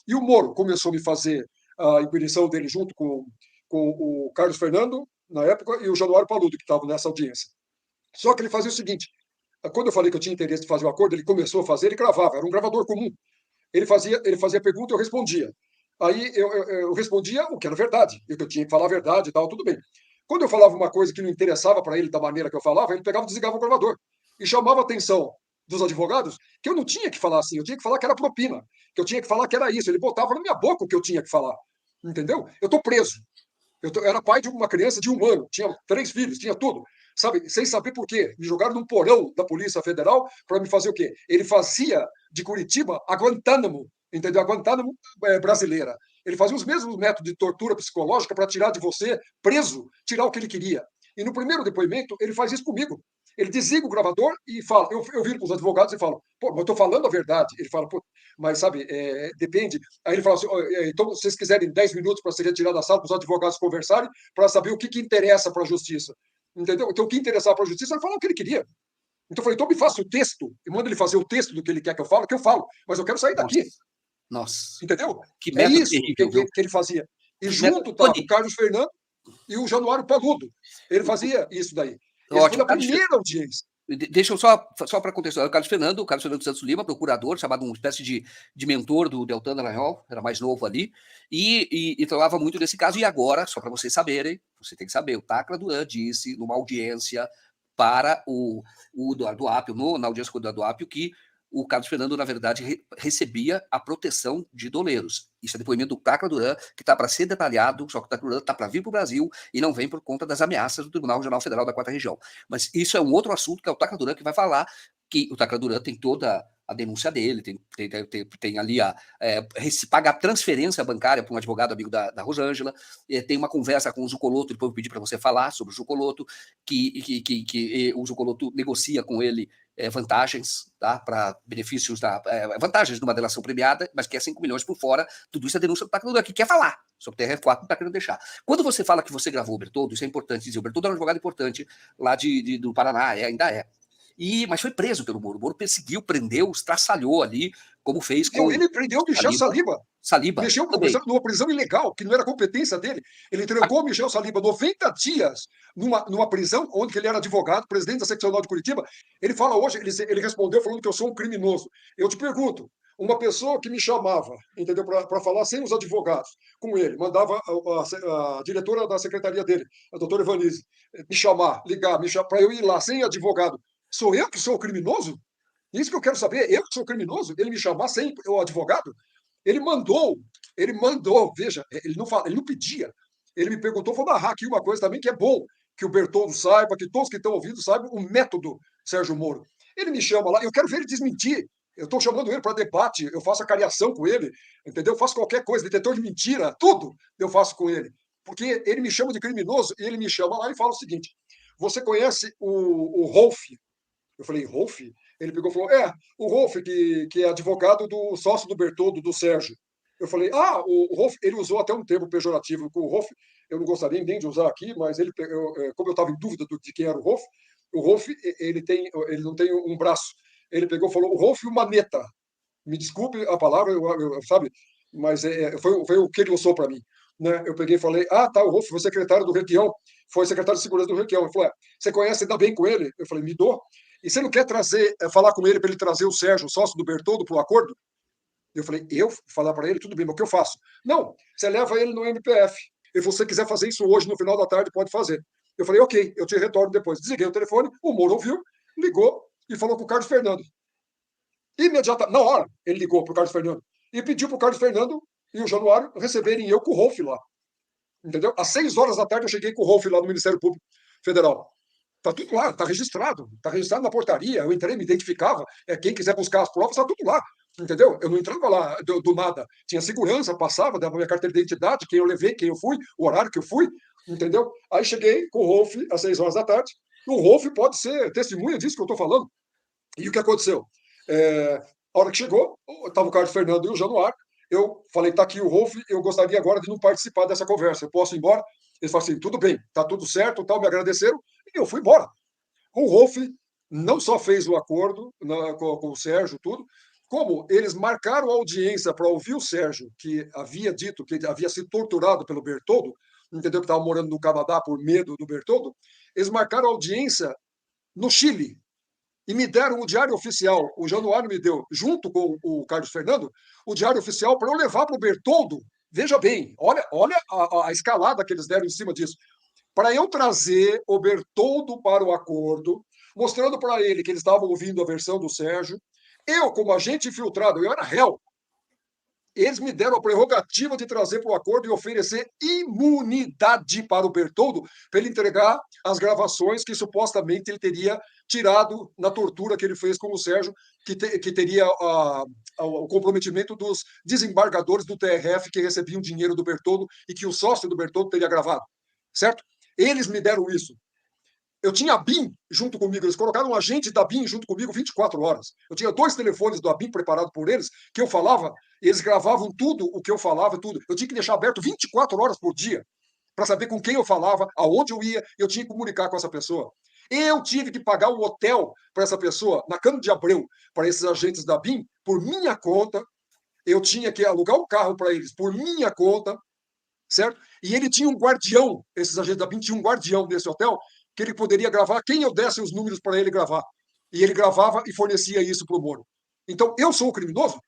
E o Moro começou a me fazer a inquirição dele junto com o Carlos Fernando, na época, e o Januário Paludo, que estavam nessa audiência. Só que ele fazia o seguinte: quando eu falei que eu tinha interesse de fazer o acordo, ele começou a fazer, ele gravava, era um gravador comum. Ele fazia pergunta, eu respondia. Aí eu respondia o que era verdade, e que eu tinha que falar a verdade e tal, tudo bem. Quando eu falava uma coisa que não interessava para ele da maneira que eu falava, ele pegava e desligava o gravador. E chamava a atenção dos advogados que eu não tinha que falar assim, eu tinha que falar que era propina, que eu tinha que falar que era isso. Ele botava na minha boca o que eu tinha que falar. Entendeu? Eu estou preso. Era pai de uma criança de 1 ano, tinha 3 filhos, tinha tudo. Sabe, sem saber por quê. Me jogaram num porão da Polícia Federal para me fazer o quê? Ele fazia de Curitiba a Guantánamo, entendeu? A Guantánamo brasileira. Ele fazia os mesmos métodos de tortura psicológica para tirar de você, preso, tirar o que ele queria. E no primeiro depoimento, ele faz isso comigo. Ele desliga o gravador e fala. Eu viro para os advogados e falo, pô, mas eu estou falando a verdade. Ele fala, pô, mas sabe, depende. Aí ele fala assim, então, se vocês quiserem 10 minutos para se retirar da sala, para os advogados conversarem, para saber o que interessa para a justiça. Entendeu? Então, o que interessava para a justiça, ele falava o que ele queria. Então, eu falei, então me faça o texto, e manda ele fazer o texto do que ele quer que eu falo, mas eu quero sair daqui. Nossa, nossa. Entendeu? Que É método isso terrível, viu? que ele fazia. E Que método. junto estava o Carlos Fernando e o Januário Paludo. Ele fazia isso daí. Esse foi Ótimo. na primeira audiência. Deixa eu só para contextualizar, o Carlos Fernando Santos Lima, procurador, chamado uma espécie de mentor do Deltan Dallagnol, era mais novo ali, e falava muito desse caso. E agora, só para vocês saberem, você tem que saber, o Tacla Duran disse numa audiência para o Eduardo Apio, na audiência com o Eduardo Apio, que o Carlos Fernando, na verdade, recebia a proteção de doleiros. Isso é depoimento do Tacla Duran, que está para ser detalhado, só que o Tacla Duran está para vir para o Brasil e não vem por conta das ameaças do Tribunal Regional Federal da 4ª Região. Mas isso é um outro assunto, que é o Tacla Duran, que vai falar que o Tacla Duran tem toda a denúncia dele, tem ali paga a transferência bancária para um advogado amigo da Rosângela, tem uma conversa com o Zucoloto, depois eu pedi para você falar sobre o Zucoloto, que o Zucoloto negocia com ele vantagens, tá, para benefícios, vantagens de uma delação premiada, mas quer 5 milhões por fora. Tudo isso é denúncia do Tacla Duran, que quer falar, só que o TRF4 não está querendo deixar. Quando você fala que você gravou o Bertoldo, isso é importante dizer, o Bertoldo era um advogado importante lá do Paraná, ainda é. Mas foi preso pelo Moro. O Moro perseguiu, prendeu, estraçalhou ali, como fez com Ele prendeu o Michel Saliba. Mexeu também. numa prisão ilegal, que não era competência dele. Ele trancou o Michel Saliba 90 dias numa prisão onde ele era advogado, presidente da seccional de Curitiba. Ele fala hoje, ele respondeu falando que eu sou um criminoso. Eu te pergunto, uma pessoa que me chamava, entendeu, para falar sem os advogados, com ele, mandava a diretora da secretaria dele, a doutora Ivanise, me chamar, ligar, para eu ir lá sem advogado. Sou eu que sou o criminoso? Isso que eu quero saber. Eu que sou criminoso? Ele me chamar sem o advogado? Ele mandou, veja, ele não fala, ele não pedia. Ele me perguntou, vou narrar aqui uma coisa também que é bom que o Bertoldo saiba, que todos que estão ouvindo saibam o método Sérgio Moro. Ele me chama lá, eu quero ver ele desmentir. Eu estou chamando ele para debate, eu faço a cariação com ele, entendeu? Eu faço qualquer coisa, detetor de mentira, tudo eu faço com ele. Porque ele me chama de criminoso e ele me chama lá e fala o seguinte: você conhece o Rolf? Eu falei, Rolf? Ele pegou e falou, o Rolf, que é advogado do sócio do Bertoldo, do Sérgio. Eu falei, o Rolf, ele usou até um termo pejorativo, que o Rolf, eu não gostaria nem de usar aqui, mas como eu estava em dúvida de quem era o Rolf, ele não tem um braço. Ele pegou e falou, o Rolf e o Maneta. Me desculpe a palavra, sabe, mas foi o que ele usou para mim. Né? Eu peguei e falei, tá, o Rolf foi secretário do Requião, foi secretário de segurança do Requião. Ele falou, você conhece, ainda bem com ele? Eu falei, me dou. E você não quer falar com ele para ele trazer o Sérgio, o sócio do Bertoldo, para o acordo? Eu falei, eu falar para ele, tudo bem, mas o que eu faço? Não, você leva ele no MPF. E se você quiser fazer isso hoje, no final da tarde, pode fazer. Eu falei, ok, eu te retorno depois. Desliguei o telefone, o Moro ouviu, ligou e falou com o Carlos Fernando. Imediatamente, na hora, ele ligou para o Carlos Fernando e pediu para o Carlos Fernando e o Januário receberem eu com o Rolf lá. Entendeu? Às 6 horas da tarde eu cheguei com o Rolf lá no Ministério Público Federal. Tá tudo lá, tá registrado na portaria. Eu entrei, me identificava. Quem quiser buscar as provas, tá tudo lá. Entendeu? Eu não entrava lá do nada. Tinha segurança, passava, dava minha carteira de identidade, quem eu levei, quem eu fui, o horário que eu fui. Entendeu? Aí cheguei com o Rolf às 6 horas da tarde. O Rolf pode ser testemunha disso que eu estou falando. E o que aconteceu? A hora que chegou, estava o Carlos Fernando e o Januário. Eu falei, tá aqui o Rolf, eu gostaria agora de não participar dessa conversa. Eu posso ir embora? Eles falaram assim, tudo bem, tá tudo certo, tal, me agradeceram, e eu fui embora. O Rolf não só fez o acordo com o Sérgio, tudo, como eles marcaram a audiência para ouvir o Sérgio, que havia dito que havia sido torturado pelo Bertoldo, entendeu? Que estava morando no Canadá por medo do Bertoldo, eles marcaram a audiência no Chile e me deram o diário oficial. O Januário me deu, junto com o Carlos Fernando, o diário oficial para eu levar para o Bertoldo. Veja bem, olha a escalada que eles deram em cima disso. Para eu trazer o Bertoldo para o acordo, mostrando para ele que eles estavam ouvindo a versão do Sérgio. Eu, como agente infiltrado, eu era réu. Eles me deram a prerrogativa de trazer para o acordo e oferecer imunidade para o Bertoldo, para ele entregar as gravações que supostamente ele teria tirado na tortura que ele fez com o Sérgio, que teria o comprometimento dos desembargadores do TRF que recebiam dinheiro do Bertoldo e que o sócio do Bertoldo teria gravado. Certo? Eles me deram isso. Eu tinha a BIM junto comigo, eles colocaram um agente da BIM junto comigo 24 horas. Eu tinha 2 telefones da BIM preparados por eles, que eu falava, eles gravavam tudo o que eu falava, tudo. Eu tinha que deixar aberto 24 horas por dia, para saber com quem eu falava, aonde eu ia, eu tinha que comunicar com essa pessoa. Eu tive que pagar um hotel para essa pessoa, na Cano de Abreu, para esses agentes da BIM, por minha conta. Eu tinha que alugar um carro para eles por minha conta, certo? E ele tinha um guardião, esses agentes da BIM tinham um guardião nesse hotel, que ele poderia gravar quem eu desse os números para ele gravar. E ele gravava e fornecia isso para o Moro. Então, eu sou o criminoso?